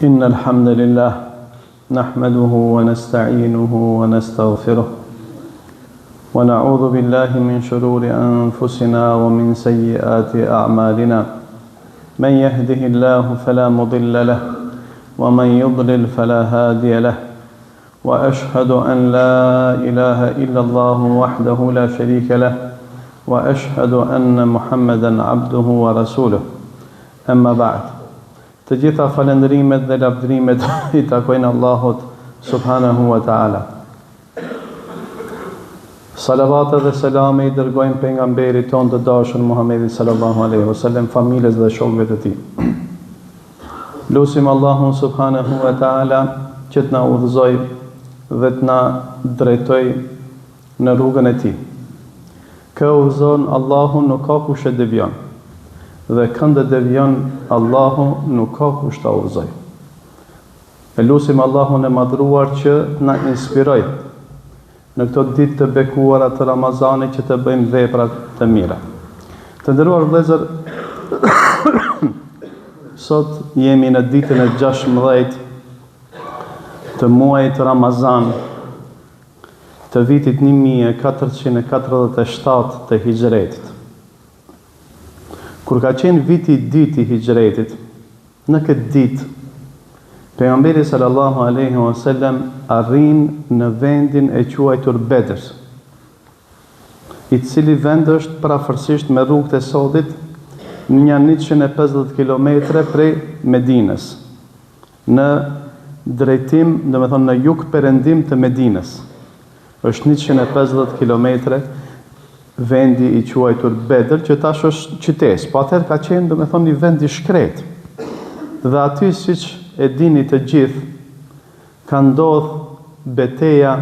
إن الحمد لله نحمده ونستعينه ونستغفره ونعوذ بالله من شرور أنفسنا ومن سيئات أعمالنا من يهده الله فلا مضل له ومن يضلل فلا هادي له وأشهد أن لا إله إلا الله وحده لا شريك له وأشهد أن محمدا عبده ورسوله أما بعد. Të gjitha falendrimet dhe lavdrimet I takojnë Allahut subhanahu wa ta'ala. Salavatet dhe selame I dërgojnë pejgamberit ton të dashur Muhammedin sallallahu alaihi wasallam, familjes dhe shokëve të tij. Lutim Allahun subhanahu wa ta'ala që të na udhëzoj dhe të na drejtoj në rrugën e tij. Kë udhëzon Allahun nuk ka kush e devion. Dhe këndë devion Allahu nuk ka kush ta udhëzoj. E lutim Allahun e madhruar që na inspiroj në këto ditë të bekuara të Ramazanit që të bëjmë vepra të mira. Të nderuar vëllezër, sot jemi në ditën e 16 të muajit Ramazan të vitit 1447 të Hijretit. Kur ka qenë viti I dytë I Hijretit, në këtë ditë, pejgamberi sallallahu alaihi wasallam arrin në vendin e quajtur Bedr, I cili vend është parafërsisht me rrugët e sodit në 150 kilometra prej Medinës, në drejtim, domethënë në jug perëndim të Medinës. Është 150 kilometra vendi I quajtur Bedr, që tash është qytet, po atëherë ka qenë domethënë një vend I shkret. Dhe aty, siç e dini të gjithë, ka ndodhur betejë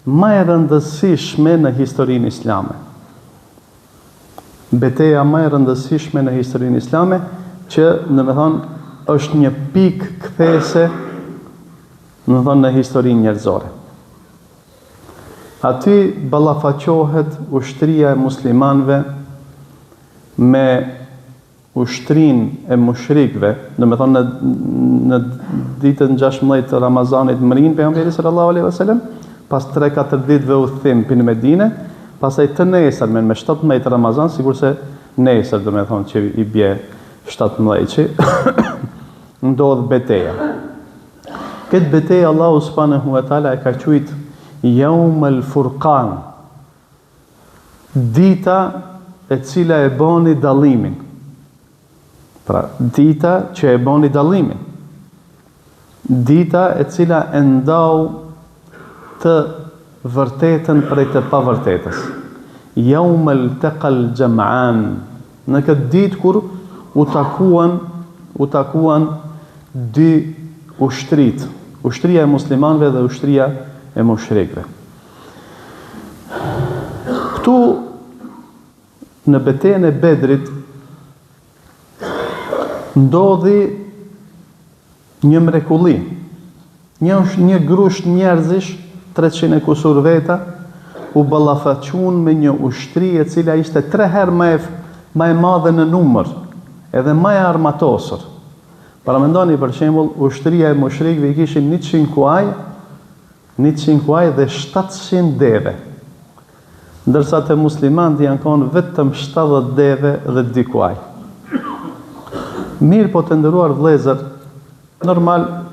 më e rëndësishme në historinë islame. Betejë më e rëndësishme në historinë islame, që domethënë është një pikë kthese domethënë në historinë njerëzore. Aty ballafaqohet ushtria e muslimanëve me ushtrinë e mushrikëve, domethënë në ditën 16 të Ramazanit mrin pejgamberi sallallahu alaihi wasallam, pas 3-4 ditëve udhëtim në Medinë, pastaj të nesërmen me 17 Ramazan, sigurisht se nesër domethënë që I bie 17 ndodh betejë. Këtë betejë Allahu subhanahu wa taala e ka quajtur Jaum al-Furqan, dita e cila e boni dallimin. Pra, dita që e boni dallimin. Dita e cila e ndau të vërtetën prej të pavërtetës. Jaum al-taqal jam'an. Në këtë ditë kur u takuan dy ushtrit, ushtria e muslimanëve dhe ushtria e mushrikëve. Këtu në betejën e Bedrit ndodhi një mrekulli. Një grusht njerëzish, 300 e kusur veta, u ballafaqun me një ushtri e cila ishte 3 herë më e madhe në numër, edhe më e armatosur. Para mendoni për shembull, ushtria e mushrikëve I kishin 100 kuaj dhe 700 deve. Ndërsa të muslimanët janë konë vetëm 70 deve dhe 2 kuaj. Mirë po të nderuar vëllezër, normal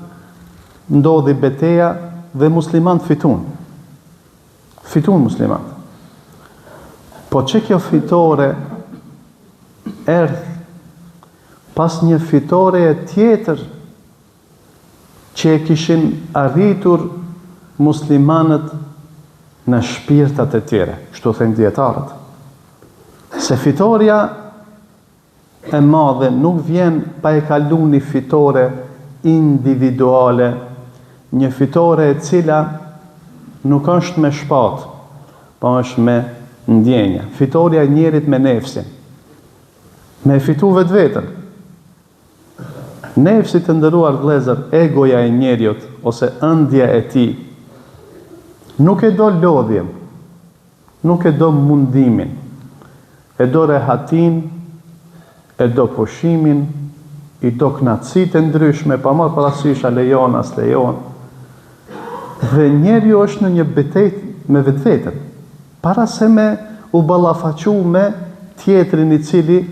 ndodhi betejë dhe muslimanët fitun. Fitun muslimanët. Po që kjo fitore erdh pas një fitore e tjetër që e kishin arritur muslimanët në shpirtat e tyre, kështu thënë dietarët. Se fitoria e madhe nuk vjen pa e kalu një fitore individuale, një fitore e cila nuk është me shpatë, po është me ndjenja. Fitoria e njerit me nefsin, me fitu vetveten. Nefsi të nderuar vëllezër, egoja e njeriut ose ëndja e tij nuk e do lodhjen, nuk e do mundimin, e do rehatin, e do pushimin, i do knatësi të ndryshme, pa marrë parasysh a lejon, as lejon. Dhe njeriu është në një betejë me vetveten, para se me u ballafaqu me tjetrin i cili,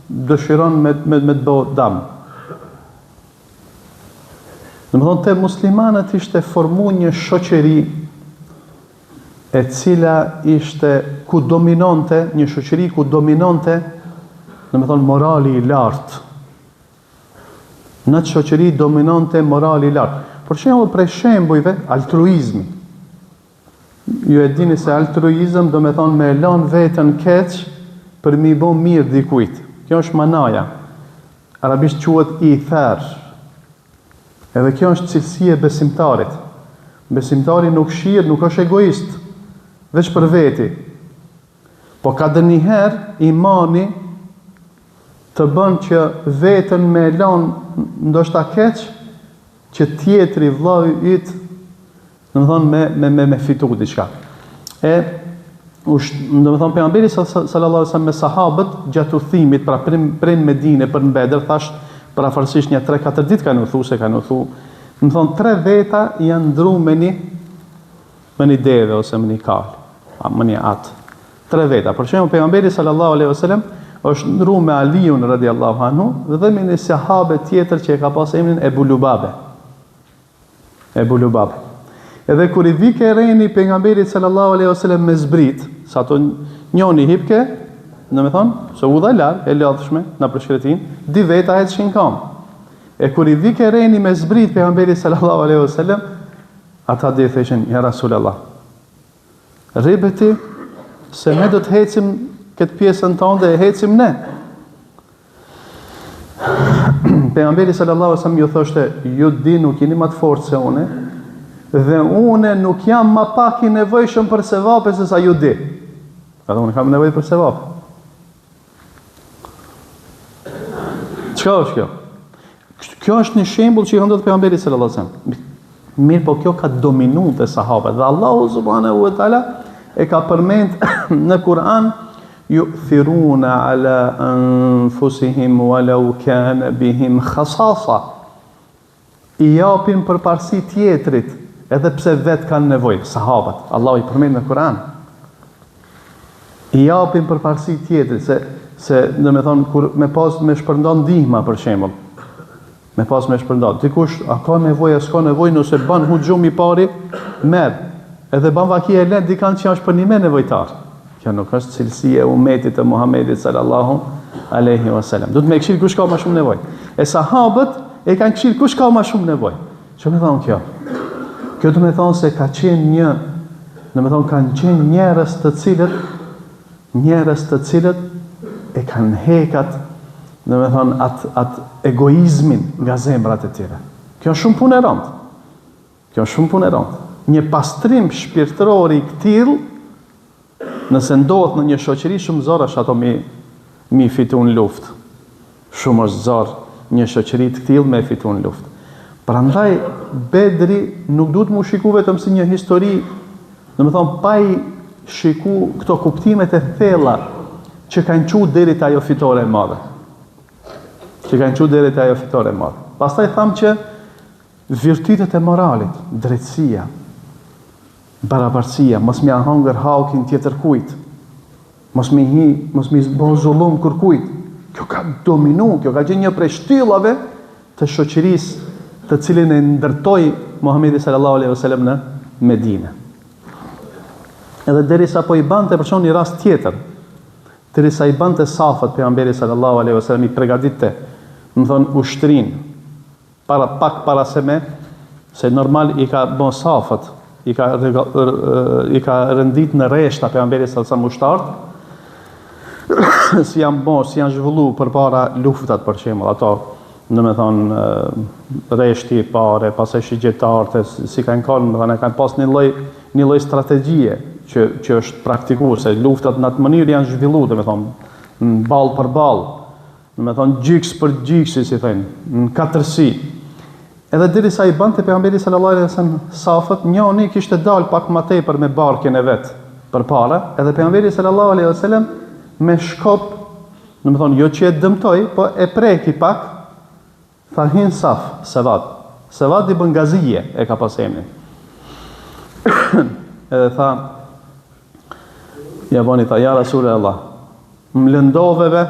dëshiron me të bëu dam. Te muslimanët ishte formu një shoqëri e cila ishte ku dominonte, një shoqëri ku dominonte, morali i lartë. Në të shoqëri dominonte morali i lartë. Për shembull, prej shembujve, altruizmi. Ju e dini se altruizëm do me thonë me lënë veten keq për mi bo mirë dikujt. Kjo është manaja. Arabisht quhet ithar. Edhe kjo është cilësi e besimtarit. Besimtari nuk shirë, nuk është egoist, veç për veti. Po ka dënjëherë imani të bën që vetën me lënë ndoshta keq, që tjetri vllau yt, me fitu diçka. Pejgamberi sallallahu alaihi wasallam me sahabët gjatë udhimit, pra prej Medine për në Bedër, thash parafarsisht një 3-4 ditë kanë udhëtu, 3 veta janë ndru me një deve ose me një kal, me një atë. 3 veta. Për shembull, pejgamberi sallallahu alaihi wasallam është ndru me Aliun radiallahu anhu dhe me një sahabe tjetër që e ka pas emrin Ebu Lubabe. Edhe kur i vike reni pejgamberit sallallahu alaihi wasallam me zbrit, sa ato njoni hipke, se u dha larg e lodhshme në përshkretin, 2 veta ecshin kam. E kur i vike reni me zbrit pejgamberit sallallahu alaihi wasallam, ata dhe i theshin, ja Rasulallah, ribeti se ne do të hecim këtë pjesën tonë dhe e hecim ne. Pejgamberi sallallahu alaihi wasallam ju thoshte, ju di nuk jeni më të fortë se une, dhe une nuk jam më pak i nevojshëm për sevapë se sa ju di. Edhe unë kam nevojë për sevapë. Çka është kjo? Kjo është një shembull që i ndodh pejgamberit sallallahu alaihi wasallam. Mirë, po kjo ka dominuar te sahabët dhe Allahu subhanahu wa taala e ka përmend në Kur'an, yu'thiruna ala anfusihim walau kana bihim khasasa. I japin përparësi tjetrit, edhe pse vetë kanë nevojë, sahabët. Allahu i përmend në Kur'an. I japin përparësi tjetrit, se kur me pas me shpërndon ndihma për shembull. Me pas me shpërndon. Dikush a ka nevojë, s'ka nevojë, nëse bën hujum i pari, merr. Edhe ban vaki e lën dikant që është për një nevojtar. Kjo nuk është cilësi e umetit të Muhamedit sallallahu alaihi wasallam. Duhet me këshill kush ka më shumë nevojë. E sahabët e kanë këshill kush ka më shumë nevojë. Çfarë më thon kjo? Kjo do të thonë se ka qenë kanë qenë njerëz të cilët e kanë hekat, atë egoizmin nga zemrat e tyre. Kjo është shumë punë e rëndë. Një pastrim shpirtëror i këtill, nëse ndodh në një shoqëri, shumë zor është ato mi fitu në luftë. Shumë është zor një shoqëri të këtill me fitu në luftë. Prandaj Bedri nuk duhet mu shiku vetëm si një histori, pa i shiku këto kuptimet e thella që kanë qu deri te ajo fitore e madhe. Pastaj tham që virtytet e moralit, drejtësia, barabartësia, mos mi hangër haukin tjetër kujt, mos mi bën zullum kërkujt. Kjo ka dominu, kjo ka qenë një prej shtyllave të shoqërisë të cilin e ndërtoi Muhamedi sallallahu alaihi wasallam në Medinë. Edhe derisa po i bante për shkak një rast tjetër, derisa i bante safat pejgamberi sallallahu alaihi wasallam i përgatitte, ushtrin para se normal i ka bën safat, i ka rëndit në rreshta pejgamberi sallallahu alaihi wasallam ushtart, si janë zhvillu përpara luftat për shembull, ato rreshti i parë, pastaj shigjetarët, si kanë kanë pas një lloj strategjie që është praktikuar, se luftat në atë mënyrë janë zhvilluar, ball për ball, gjyks për gjyks, si thënë, në katërsi. Edhe derisa i bante pejgamberi sallallahu alaihi wasallam safat, njëri kishte dalë pak më tepër me barkën e vet përpara, edhe pejgamberi sallallahu alaihi wasallam me shkop Në më thonë, jo që e dëmtoj, po e preki pak, tha hin saf, Sevad. Sevad i bën Gazije, e ka pas emrin. Edhe tha, ja boni, tha, ja Rasul e Allah, më lëndoveve,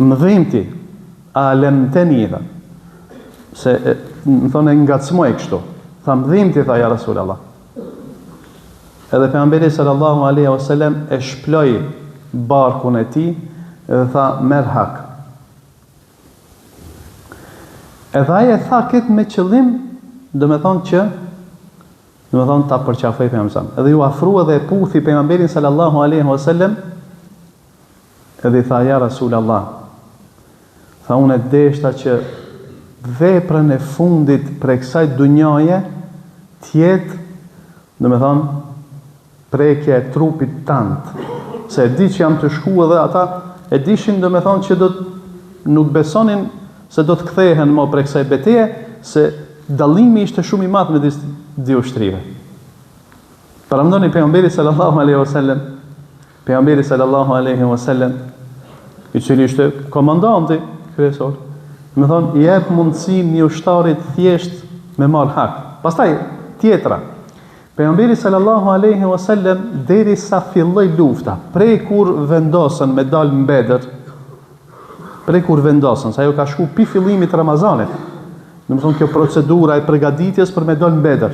më dhimti, a lemteni, tha, se, më thonë, e ngacmoj kështu. Tha, më dhimti, tha, ja Rasul e Allah. Edhe pejgamberi sallallahu alaihi wasallam e shploi barkun e tij dhe tha merr hak. Edhe ai e tha këtë me qëllim, domethënë që ta përqafoj pejgamberin. Edhe ju afrua dhe e puthi pejgamberin sallallahu alaihi wasallam, edhe i tha ja Rasulullah. Tha unë e deshta që veprën e fundit për kësaj dunjaje tjetë, domethënë prekja e trupit tant. Se e di që jam të shku edhe ata e dishin domethënë që nuk besonin se do të kthehen më prej kësaj betejë, se dallimi ishte shumë i madh midis dy ushtrive. Paramendoni pejgamberi sallallahu alaihi wasallam, i cili ishte komandanti kryesor, më thonë i jep mundësinë një ushtarit thjesht me marr hak. Pastaj tjetra. Pejgamberi sallallahu alaihi wasallam derisa filloi lufta, prej kur vendosën me dal në Bedër, prej kur vendosën, sa ajo ka shku pi fillimit Ramazanit. Do të thonë kjo procedura e përgatitjes për me dal në Bedër.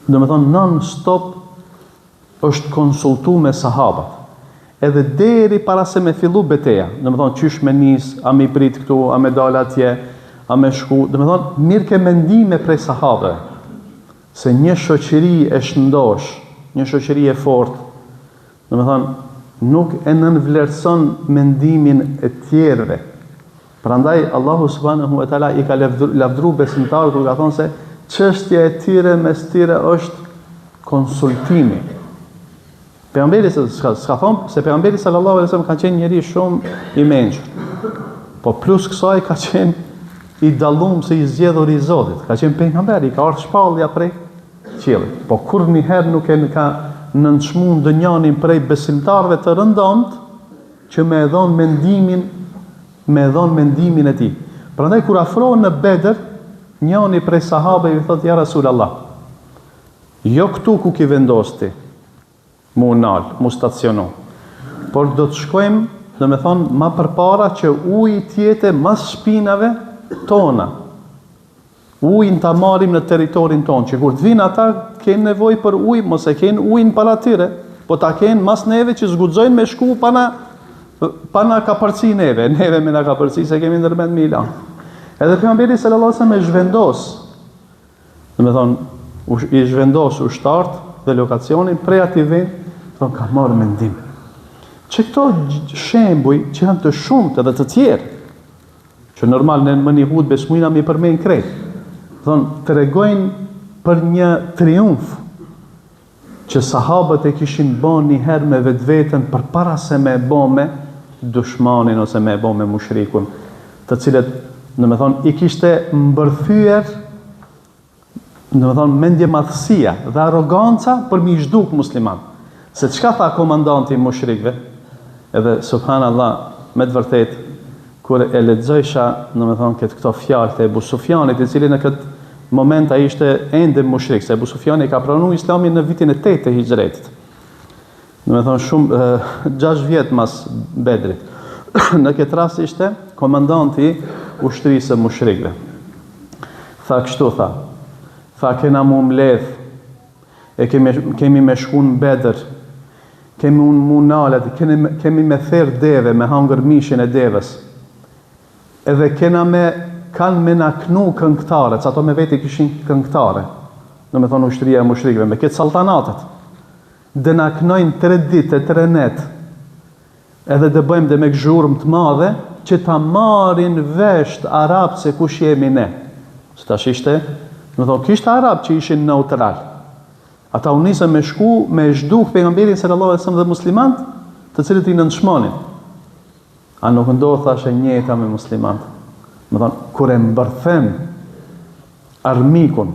Do të thonë non stop është konsultu me sahabat. Edhe deri para se me fillu beteja, do të thonë qysh me nis, a me prit këtu, a me dal atje, a me shku, do të thonë mirë ke mendime prej sahabëve, se një shoqëri e shëndosh, një shoqëri e fortë, do të thonë nuk e nënvlerëson mendimin e tjerëve. Prandaj Allahu subhanahu wa taala i ka lavdru besimtarët kur ka thonë se çështja e tyre mes tyre është konsultimi. Pejgamberi s'ka thonë se pejgamberi sallallahu alaihi wasallam ka qenë njeri shumë i mençur. Po plus kësaj ka qenë i dallum se i zgjedhur i Zotit. Ka qenë pejgamberi, ka ardhur shpallja prej qiellit. Po kur një herë nuk e ka nënçmuar ndonjënin prej besimtarëve të rëndomt që me dhon mendimin e tij. Prandaj kur afrohen në Bedër, njëri prej sahabëve i thotë ja Rasulullah, jo këtu ku ki vendosti, mu nal, mu stacionu, por do të shkojmë, do me thonë, ma përpara që uji tjete mas shpinave tona. Ujin ta marim në territorin tonë, që kur të vinë ata, kenë nevoj për uj, mos e kenë ujin para tyre, po ta kenë mas neve që zgudzojnë me shku pana ka përci neve me na ka përci se kemi ndërmend Milan. Edhe pejgamberi sallallahu alajhi wasallam e zhvendos, do me thonë, i zhvendos ushtarët dhe lokacionin, prej ati vend, thonë ka marrë mendim. Që këto shembuj që janë të shumtë edhe të tjerë, që normal në më një hudë besmujna mi përmen krejt, thonë, të regojnë për një triumf që sahabët e kishin bon një herë me vetë vetën për para se me bo me dushmanin ose me bo me mushrikun, të cilët, në me thonë, i kishte mbërthyer, në me thonë, mendje madhësia dhe aroganca për mi zhduk musliman. Se çka tha komandanti mushrikve, edhe subhanallah, me të vërtet, kur e lexojsha, në me thonë, këto fjalë të Ebu Sufjanit, i cili në këtë moment ai ishte ende mushrik, se Ebu Sufjani ka pranuar Islamin në vitin e 8 të Hijretit. Do të thonë shumë 6 vjet mas Bedrit. Në këtë rast ishte komandanti i ushtrisë së mushrikëve. Tha kështu tha kena mu mbledh, e kemi me shku në Bedër, kemi unë munalet, kemi me therë deve, me hangër mishin e devës, edhe kanë me naknu këngëtare, që ato me veti kishin këngëtare, në me thonë ushtria e mushrikëve, me këtë saltanatet, dhe naknojnë 3 ditë e 3 net, edhe dhe bëjmë dhe me këzhurëm të madhe, që ta marin vesht arabë se kush jemi ne. Së tash ishte, në thonë, kishtë arabë që ishin neutral. Ata u nisën me shku, me zhduk pejgamberin sallallahu alajhi wasallam dhe muslimant, të cilët i nënçmonin. A nuk ndodh thashë njëta me muslimant. Më thonë, kur e mbërthen armikun,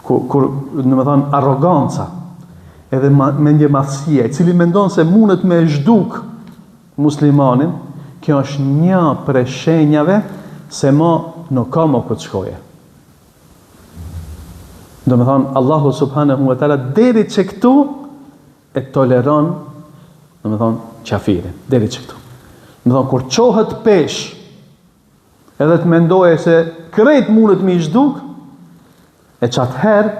kur në më thonë, aroganca, edhe mendjemadhësia, i cili mendon se mundet me zhduk muslimanin, kjo është një prej shenjave se ma nuk ka më këtë shkoje. Do me thonë, Allahu subhanahu wa ta'ala deri që këtu e toleron, do me thonë, qafirin, deri që këtu. Do me thonë, kur qohët pesh, edhe të mendoje se krejt mundet me i zhduk, e qatë herë,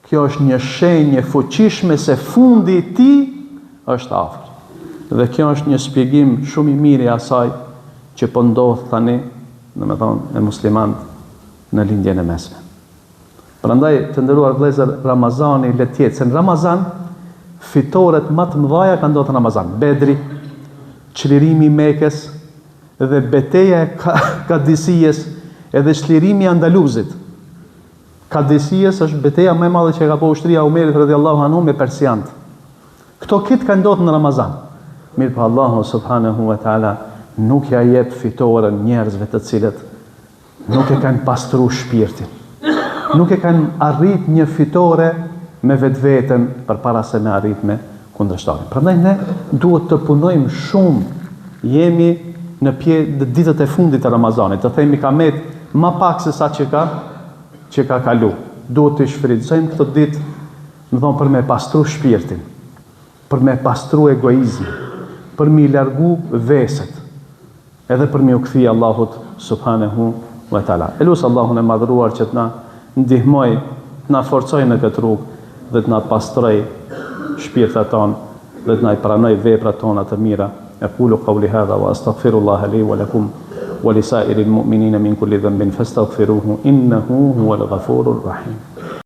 kjo është një shenjë fuqishme se fundi i ti është afër. Dhe kjo është një shpjegim shumë i mirë i asaj që po ndodh tani, domethënë, e muslimanët në lindjen e mesme. Prandaj, të nderuar vëllezër, Ramazani le të jetë, se në Ramazan fitoret më të mëdha kanë ndodhur në Ramazan. Bedri, çlirimi i Mekës dhe betejë e Kadisijës, edhe çlirimi i Andaluzit. Kadisijës është betejë më e madhe që ka po ushtria e Umerit radhiyallahu anhu me persianët. Këto këtë kanë ndodhur në Ramazan. Mirë pa Allahu subhanahu wa ta'ala nuk ja jep fitoren njerëzve të cilët nuk e kanë pastru shpirtin. Nuk e kanë arrit një fitore me vetveten përpara se me arrit me kundërshtarin. Prandaj ne duhet të punojmë shumë. Jemi në ditët e fundit të Ramazanit, të themi kamet më pak se sa që ka kalu. Duhet të shfrytëzojmë këtë ditë, më thonë, për me pastru shpirtin, për me pastru egoizmin, për me largu veset, edhe për me u kthie Allahut subhanahu wa ta'ala. Elusë Allahun e madhruar që të na ndihmoj, të na forcoj në këtë rrugë dhe të na pastroj shpirtat tonë dhe të na i pranoj veprat tona të mira. Aqulu qawli hadha wa astaghfirullaha li wa lakum wa li sa'iril mu'minina min kulli dhanbin fastaghfiruhu innahu huwal ghafurur rahim.